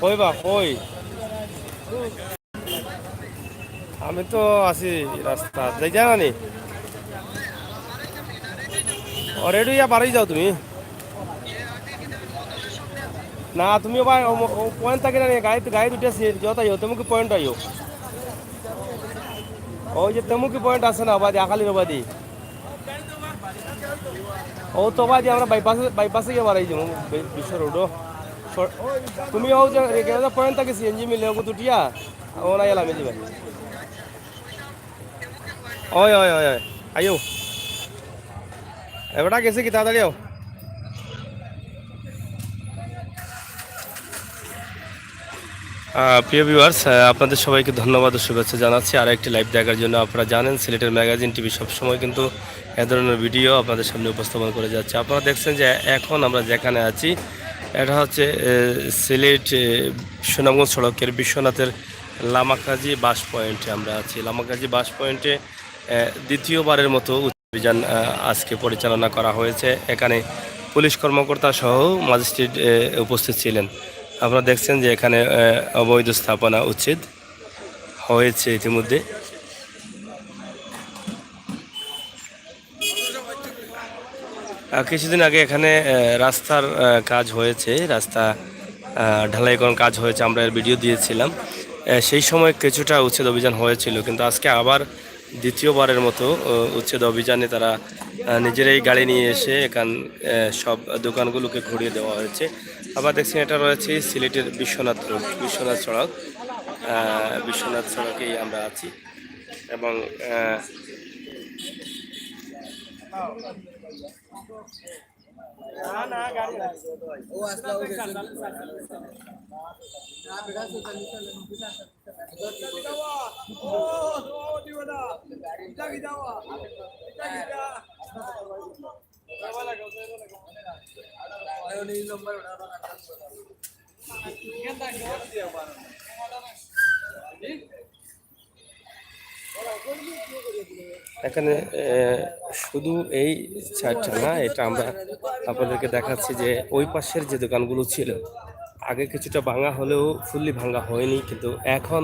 কই বা কই? আমি তো আছি রাস্তা যাই জানি রেডি ইয়া বাড়ি যাও তুমি না তুমিও ভাই পয়েন্ট থাকে না গাড়ি গাড়ি উঠেছি যত আইও তেমুকি পয়েন্ট আইও ওই যে তেমুকি পয়েন্ট আছে না বাদি আখালির বাদি ও তো বাদি আমরা বাইপাসে গিয়ে বাড়াই যাবো বিশ্ব রোডও তুমি হও যে পয়েন্ট থাকে সিএনজি মিলে ওকে দুটিয়া ও না এলাম যাবে ওই ওই ওই ওই আইও এবারটা গেছে কি তাড়াতাড়ি আও প্রিয় ভিউয়ার্স আপনাদের সবাইকে ধন্যবাদ ও শুভেচ্ছা জানাচ্ছি আর একটি লাইভ দেখার জন্য। আপনারা জানেন সিলেটের ম্যাগাজিন টিভি সবসময় কিন্তু এ ধরনের ভিডিও আপনাদের সামনে উপস্থাপন করে যাচ্ছে। আপনারা দেখছেন যে এখন আমরা যেখানে আছি এটা হচ্ছে সিলেট সুনামগঞ্জ সড়কের বিশ্বনাথের লামাকাজি বাস পয়েন্টে আমরা আছি। লামাকাজি বাস পয়েন্টে দ্বিতীয়বারের মতো অভিযান আজকে পরিচালনা করা হয়েছে। এখানে পুলিশ কর্মকর্তা সহ ম্যাজিস্ট্রেট উপস্থিত ছিলেন। আপনারা দেখছেন যে এখানে অবৈধ স্থাপনা উচ্ছেদ হয়েছে ইতিমধ্যে। কিছুদিন আগে এখানে রাস্তার কাজ হয়েছে, রাস্তা ঢালাইকরণ কাজ হয়েছে, আমরা এর ভিডিও দিয়েছিলাম। সেই সময় কিছুটা উচ্ছেদ অভিযান হয়েছিল, কিন্তু আজকে আবার দ্বিতীয়বারের মতো উচ্ছেদ অভিযানে তারা নিজেরাই গাড়ি নিয়ে এসে এখান সব দোকানগুলোকে ঘুরিয়ে দেওয়া হয়েছে। আবার দেখছেন এটা রয়েছে সিলেটের বিশ্বনাথ রোড, বিশ্বনাথ সড়ক, বিশ্বনাথ সড়কেই আমরা আছি এবং এখানে শুধু এই সাইডটা না, এটা আমরা আপনাদেরকে দেখাচ্ছি যে ওই পাশের যে দোকানগুলো ছিল আগে কিছুটা ভাঙা হলেও ফুললি ভাঙা হয়নি, কিন্তু এখন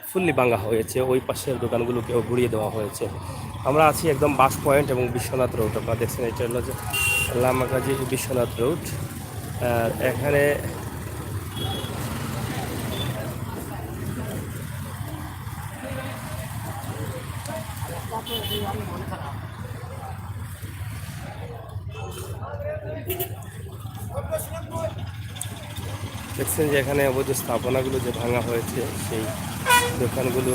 ফুললি ভাঙা হয়েছে। ওই পাশের দোকানগুলোকেও ঘুরিয়ে দেওয়া হয়েছে। আমরা আছি একদম বাস পয়েন্ট এবং বিশ্বনাথ রোড। আপনারা দেখছেন এটা হলো যে লামাকাজি বিশ্বনাথ রোড। এখানে দেখছেন যে এখানে অবৈধ স্থাপনাগুলো যে ভাঙা হয়েছে সেই দোকানগুলো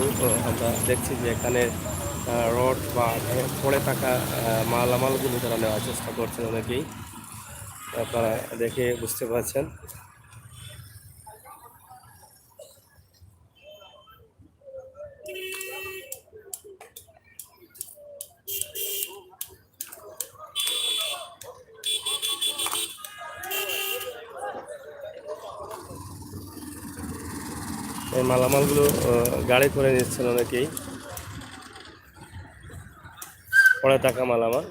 আমরা দেখছি যে এখানে রড বা পড়ে থাকা মালামালগুলো তারা নেওয়ার চেষ্টা করছেন অনেকেই, আপনারা দেখে বুঝতে পারছেন। এই মালামালগুলো গাড়ি করে নিচ্ছেন অনেকেই, পড়ে থাকা মালামাল।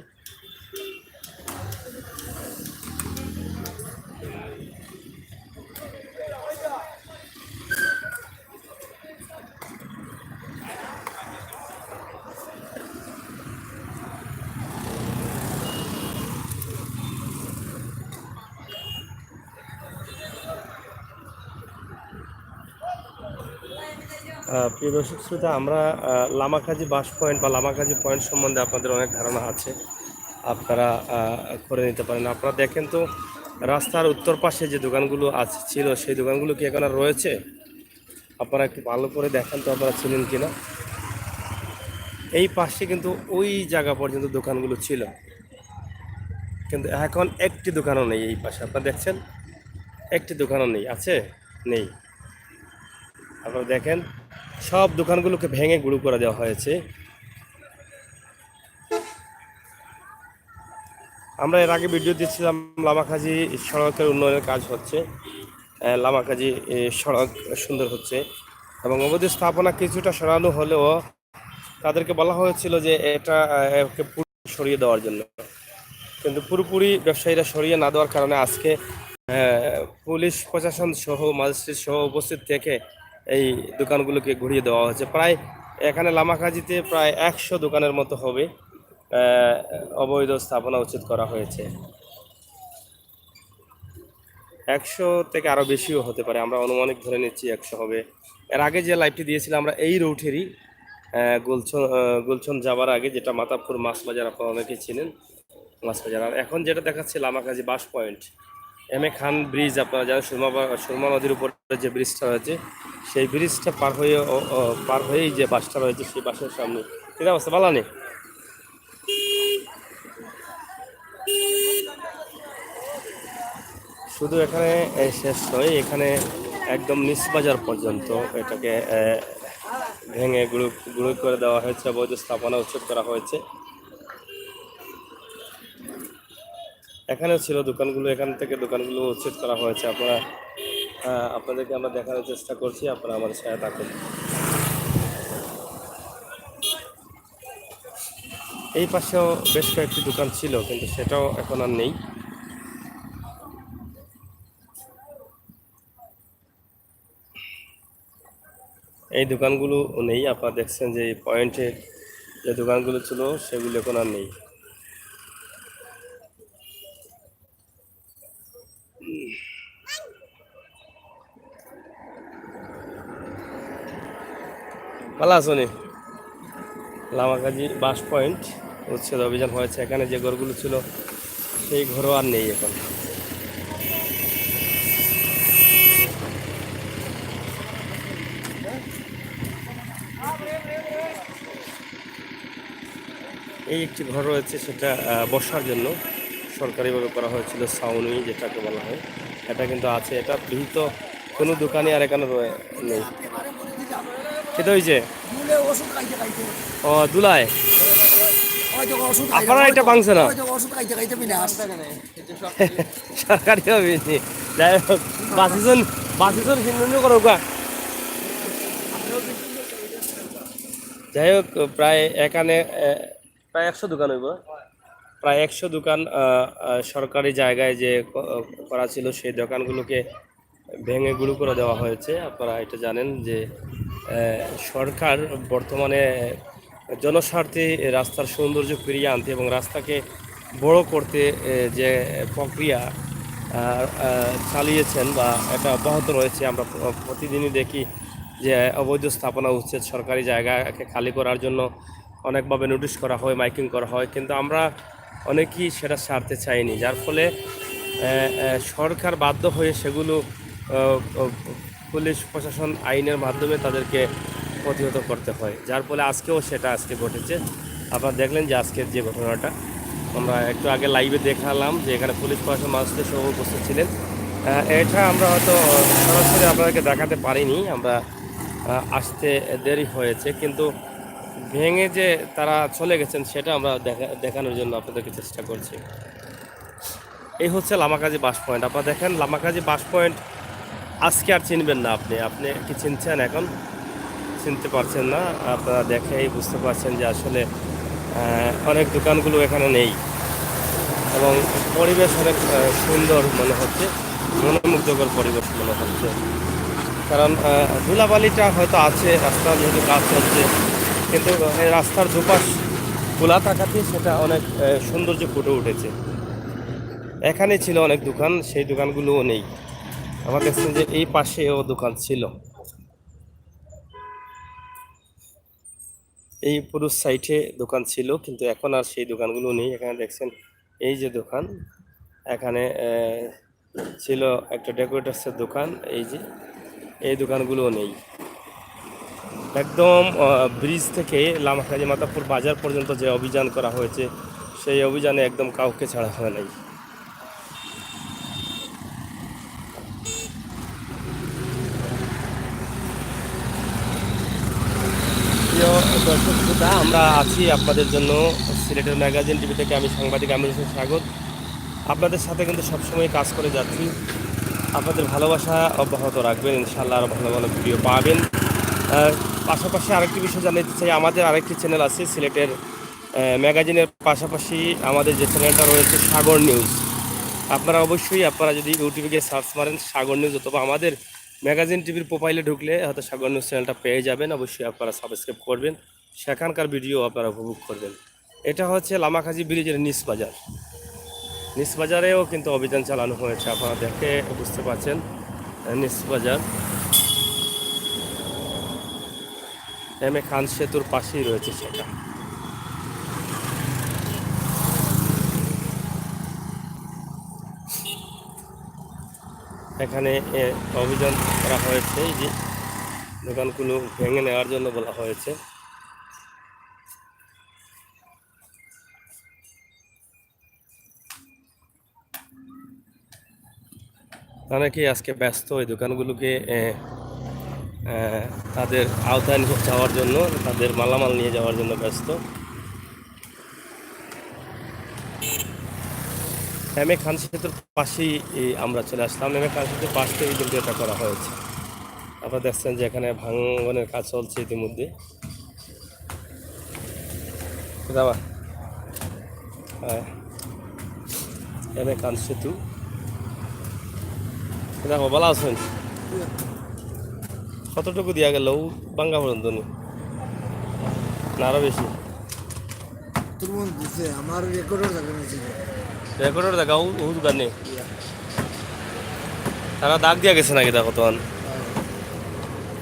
প্রিয় দর্শক শ্রোতা, আমরা লামাকাজি বাস পয়েন্ট বা লামাকাজি পয়েন্ট সম্বন্ধে আপনাদের অনেক ধারণা আছে, আপনারা করে নিতে পারেন। আপনারা দেখেন তো রাস্তার উত্তর পাশে যে দোকানগুলো আছে ছিল সেই দোকানগুলো কি এখন আর রয়েছে? আপনারা একটু ভালো করে দেখেন তো আপনারা ছিলেন কিনা। এই পাশে কিন্তু ওই জায়গা পর্যন্ত দোকানগুলো ছিল, কিন্তু এখন একটি দোকানও নেই এই পাশে। আপনারা দেখছেন একটি দোকানও নেই, আছে নেই। আপনারা দেখেন সব দোকানগুলোকে ভেঙে গুঁড়ো করে দেওয়া হয়েছে। আমরা এর আগে ভিডিও দিচ্ছিলাম লামাকাজি সড়কের উন্নয়নের কাজ হচ্ছে, লামাকাজি সড়ক সুন্দর হচ্ছে এবং অবৈধ স্থাপনা কিছুটা সরানো হলেও তাদেরকে বলা হয়েছিল যে এটা সরিয়ে দেওয়ার জন্য। কিন্তু পুরোপুরি ব্যবসায়ীরা সরিয়ে না দেওয়ার কারণে আজকে পুলিশ প্রশাসন সহ ম্যাজিস্ট্রেট সহ উপস্থিত থেকে এই দোকানগুলোকে ঘুরিয়ে দেওয়া হয়েছে। প্রায় এখানে লামাকাজিতে প্রায় 100 দোকানের মতো হবে অবৈধ স্থাপনা উচ্ছেদ করা হয়েছে। 100 থেকে আরও বেশিও হতে পারে, আমরা আনুমানিক ধরে নিচ্ছি 100 হবে। এর আগে যে লাইভটি দিয়েছিলাম আমরা এই রুটেরই গুলছন যাওয়ার আগে, যেটা মাতাবপুর মাছ বাজার, আপনারা অনেকেই চিনেন মাছ বাজার। আর এখন যেটা দেখাচ্ছে লামাকাজি বাস point, M A Khan bridge, আপনারা জানেন সুরমা নদীর উপরে যে ব্রিজটা রয়েছে, সেই ব্রিজটা পার হয়েই যে বাসটা রয়েছে সেই বাসের সামনে। ঠিক অবস্থা ভালো নেই। শুধু এখানে শেষ নয়, এখানে একদম নিচ বাজার পর্যন্ত এটাকে ভেঙে গুঁড়ো করে দেওয়া হয়েছে, অবৈধ স্থাপনা উচ্ছেদ করা হয়েছে। এখানেও ছিল দোকানগুলো, এখান থেকে দোকানগুলো উচ্ছেদ করা হয়েছে। আপনাদেরকে আমরা দেখানোর চেষ্টা করছি, আপনারা আমাদের সাথে থাকুন। এই পাশেও বেশ কয়েকটি দোকান ছিল, কিন্তু সেটাও এখন আর নেই। এই দোকানগুলো নেই, আপনারা দেখছেন যে এই পয়েন্টে যে দোকানগুলো ছিল সেগুলো এখন আর নেই। ভালো আছো নি? লামাকাজি বাস পয়েন্ট উচ্ছেদ অভিযান হয়েছে। এখানে যে ঘরগুলো ছিল সেই ঘরও আর নেই এখন। এই একটি ঘর রয়েছে, সেটা বসার জন্য সরকারিভাবে করা হয়েছিল, ছাউনি যেটাকে বলা হয়, এটা কিন্তু আছে। এটা বিহিত কোনো দোকানে আর এখানে নেই। সেটা হয়েছে ও দুলায় আপনারা এটা ভাঙছে না সরকারি হবে। যাই হোক, বাসিজন হিন্দু করো গা। যাই হোক, প্রায় এখানে প্রায় 100 দোকান হইব, প্রায় 100 দোকান সরকারি জায়গায় যে করা ছিল সেই দোকানগুলোকে ভেঙে গুঁড়ো করে দেওয়া হয়েছে। আপনারা এটা জানেন যে সরকার বর্তমানে জনস্বার্থে রাস্তার সৌন্দর্য ফিরিয়ে আনতে এবং রাস্তাকে বড় করতে যে প্রক্রিয়া চালিয়েছেন বা এটা অব্যাহত রয়েছে। আমরা প্রতিদিনই দেখি যে অবৈধ স্থাপনা উচ্ছেদ, সরকারি জায়গাকে খালি করার জন্য অনেকভাবে নোটিশ করা হয়, মাইকিং করা হয়, কিন্তু আমরা অনেকেই সেটা ছাড়তে চাইনি, যার ফলে সরকার বাধ্য হয়ে সেগুলো পুলিশ প্রশাসন আইনের মাধ্যমে তাদেরকে প্রতিহত করতে হয়, যার ফলে আজকে ঘটেছে। আপনারা দেখলেন যে আজকের যে ঘটনাটা, আমরা একটু আগে লাইভে দেখালাম যে এখানে পুলিশ প্রশাসন মানুষদের সহ উপস্থিত ছিলেন। এটা আমরা হয়তো সরাসরি আপনাদেরকে দেখাতে পারিনি, আমরা আসতে দেরি হয়েছে, কিন্তু ভেঙে যে তারা চলে গেছেন সেটা আমরা দেখানোর জন্য আপনাদেরকে চেষ্টা করছি। এই হচ্ছে লামাকাজি বাস পয়েন্ট। আপনারা দেখেন লামাকাজি বাস পয়েন্ট আজকে আর চিনবেন না। আপনি কি চিনছেন? এখন চিনতে পারছেন না। আপনারা দেখেই বুঝতে পারছেন যে আসলে অনেক দোকানগুলো এখানে নেই এবং পরিবেশ অনেক সুন্দর মনে হচ্ছে, মনোমুগ্ধকর পরিবেশ মনে হচ্ছে। কারণ ধুলাবালিটা হয়তো আছে, রাস্তা যেহেতু কাজ চলছে, কিন্তু এই রাস্তার দুপাশ খোলা থাকাতে সেটা অনেক সৌন্দর্য ফুটে উঠেছে। এখানে ছিল অনেক দোকান, সেই দোকানগুলোও নেই। আমার দেখছেন যে এই পাশেও দোকান ছিল, এই পুরো সাইডে দোকান ছিল, কিন্তু এখন আর সেই দোকানগুলো নেই। এখানে দেখছেন এই যে দোকান, এখানে ছিল একটা ডেকোরেটার্সের দোকান, এই দোকানগুলোও নেই। একদম ব্রিজ থেকে লামাকাজি মাতাবপুর বাজার পর্যন্ত যে অভিযান করা হয়েছে সেই অভিযানে একদম কাউকে ছাড়া হয় নাই। প্রিয় দর্শক শ্রোতা, আমরা আছি আপনাদের জন্য সিলেটের ম্যাগাজিন টিভি থেকে। আমি সাংবাদিক আমির হোসেন স্বাগত। আপনাদের সাথে কিন্তু সবসময় কাজ করে যাচ্ছি। আপনাদের ভালোবাসা অব্যাহত রাখবেন, ইনশাআল্লাহ আরও ভালো ভালো ভিডিও পাবেন। পাশাপাশি আরেকটি বিষয় জানাতে চাই, আমাদের আরেকটি চ্যানেল আছে সিলেটের ম্যাগাজিনের পাশাপাশি আমাদের যে চ্যানেলটা রয়েছে সাগর নিউজ, আপনারা যদি ইউটিউবে গিয়ে সার্চ মারেন সাগর নিউজ অথবা আমাদের ম্যাগাজিন টিভির প্রোফাইলে ঢুকলে হয়তো সাগর নিউজ চ্যানেলটা পেয়ে যাবেন। অবশ্যই আপনারা সাবস্ক্রাইব করবেন, সেখানকার ভিডিও আপনারা উপভোগ করবেন। এটা হচ্ছে লামাখাজি ব্রিজের নিচ বাজার। নিচ বাজারেও কিন্তু অভিযান চালানো হয়েছে, আপনারা দেখে বুঝতে পারছেন। নিচ বাজার খান সেতুর পাশেই রয়েছে সেটা। এখানে অভিযান করা হয়েছে, এই যে দোকানগুলো ভেঙে নেওয়ার জন্য বলা হয়েছে। অনেকেই আজকে ব্যস্ত এই দোকানগুলোকে তাদের আওতায় নিয়ে যাওয়ার জন্য, তাদের মালামাল নিয়ে যাওয়ার জন্য ব্যস্ত। খান সেতুর পাশেই আমরা চলে আসলাম। খান সেতুর পাশ থেকেই কিন্তু এটা করা হয়েছে। আপনারা দেখছেন যে এখানে ভাঙনের কাজ চলছে ইতিমধ্যে। খান সেতু দেখো ভালো আছেন। কতটুকু দিয়া গেল বাঙ্গা পর্যন্ত না আরো বেশি? আমার রেকর্ডের জায়গা রেকর্ডের দেখা দোকান নেই, তারা দাগ দিয়া গেছে নাকি দেখো তখন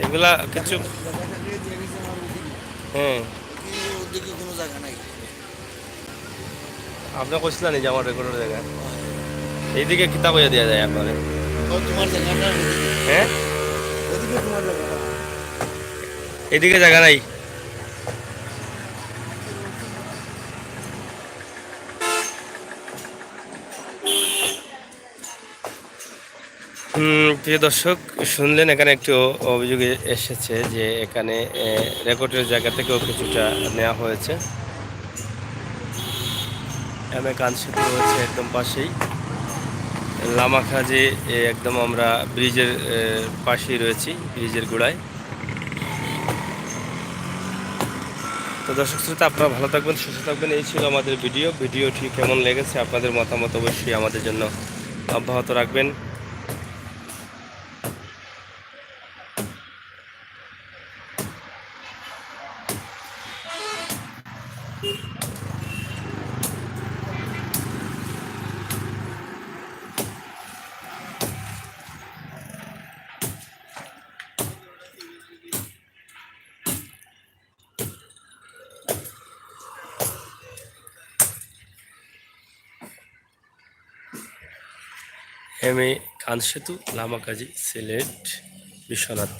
এগুলা কিছু। হ্যাঁ ওদিকে কোনো জায়গা নাই। আপনার কইছিলেন যে আমার রেকর্ডের জায়গা এইদিকে কিতাব হইয়া দেওয়া যায় আপনার। তোমার জায়গাটা হ্যাঁ ওদিকে তোমার জায়গাটা এইদিকে জায়গা নাই। প্রিয় দর্শক শুনলেন, এখানে একটু অভিযোগ এসেছে যে এখানে রেকর্ডের জায়গা থেকেও কিছুটা নেওয়া হয়েছে। খান সেতু রয়েছে একদম পাশেই, লামাখাজে একদম আমরা ব্রিজের পাশেই রয়েছি, ব্রিজের গোড়ায়। তো দর্শক শ্রোতা আপনারা ভালো থাকবেন, সুস্থ থাকবেন। এই ছিল আমাদের ভিডিওটি কেমন লেগেছে আপনাদের মতামত অবশ্যই আমাদের জন্য অব্যাহত রাখবেন। খান সেতু, লামাকাজি, সিলেট, বিশ্বনাথ।